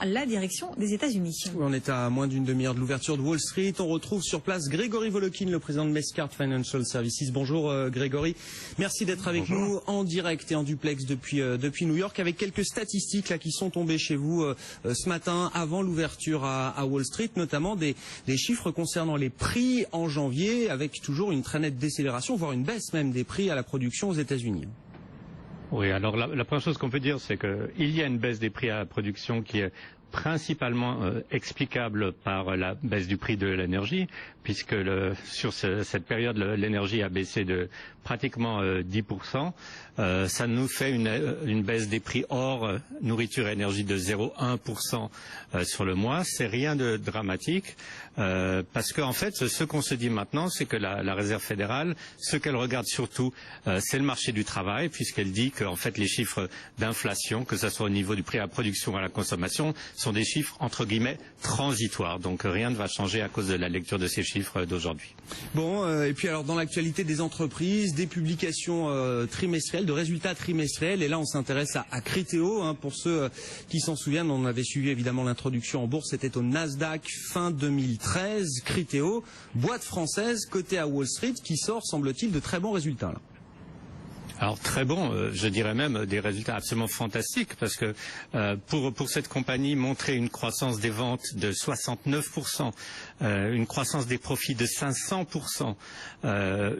la direction des États-Unis. On est à moins d'une demi-heure de l'ouverture de Wall Street. On retrouve sur place Grégory Volokin, le président de Mescart Financial Services. Bonjour Grégory, merci d'être avec nous en direct et en duplex depuis New York, avec quelques statistiques là, qui sont tombées chez vous ce matin avant l'ouverture à Wall Street, notamment des chiffres concernant les prix en janvier, avec toujours une très nette décélération, voire une baisse même des prix à la production aux États-Unis. Oui, alors la première chose qu'on peut dire, c'est qu'il y a une baisse des prix à la production qui est principalement explicable par la baisse du prix de l'énergie, puisque sur cette période, l'énergie a baissé de pratiquement 10%. Ça nous fait une baisse des prix hors nourriture et énergie de 0,1% sur le mois. C'est rien de dramatique, parce qu'en fait, ce qu'on se dit maintenant, c'est que la Réserve fédérale, ce qu'elle regarde surtout, c'est le marché du travail, puisqu'elle dit que en fait, les chiffres d'inflation, que ce soit au niveau du prix à la production ou à la consommation, sont des chiffres entre guillemets transitoires. Donc rien ne va changer à cause de la lecture de ces chiffres d'aujourd'hui. Bon, et puis alors dans l'actualité des entreprises, des publications trimestrielles, de résultats trimestriels, et là on s'intéresse à Criteo, hein, pour ceux qui s'en souviennent, on avait suivi évidemment l'introduction en bourse, c'était au Nasdaq fin 2013. Criteo, boîte française cotée à Wall Street, qui sort, semble-t-il, de très bons résultats là. Alors très bon, je dirais même des résultats absolument fantastiques, parce que pour cette compagnie, montrer une croissance des ventes de 69%, une croissance des profits de 500%,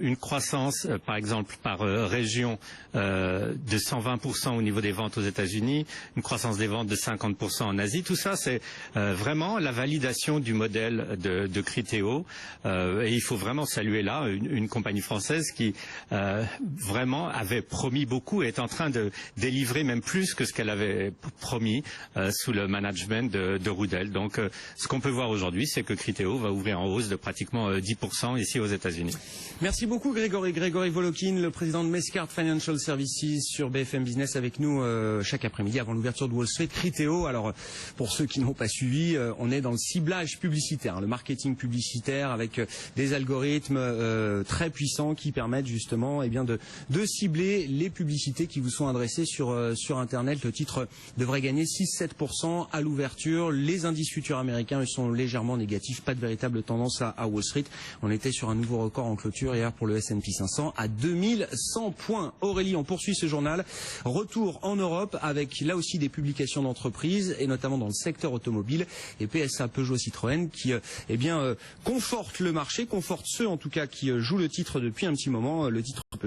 une croissance par exemple par région de 120% au niveau des ventes aux États-Unis, une croissance des ventes de 50% en Asie, tout ça c'est vraiment la validation du modèle de Criteo, et il faut vraiment saluer là une compagnie française qui vraiment avait promis beaucoup et est en train de délivrer même plus que ce qu'elle avait promis sous le management de Rudel. Donc ce qu'on peut voir aujourd'hui, c'est que Criteo va ouvrir en hausse de pratiquement 10% ici aux États-Unis. Merci beaucoup Grégory. Grégory Volokin, le président de Mescart Financial Services sur BFM Business avec nous chaque après-midi avant l'ouverture de Wall Street. Criteo, alors pour ceux qui n'ont pas suivi, on est dans le ciblage publicitaire, le marketing publicitaire avec des algorithmes très puissants qui permettent justement de cibler les publicités qui vous sont adressées sur Internet. Le titre devrait gagner 6-7% à l'ouverture. Les indices futurs américains eux, sont légèrement négatifs. Pas de véritable tendance à Wall Street. On était sur un nouveau record en clôture hier pour le S&P 500 à 2100 points. Aurélie, on poursuit ce journal. Retour en Europe avec là aussi des publications d'entreprises et notamment dans le secteur automobile. Et PSA Peugeot Citroën qui conforte le marché, conforte ceux en tout cas qui jouent le titre depuis un petit moment. Le titre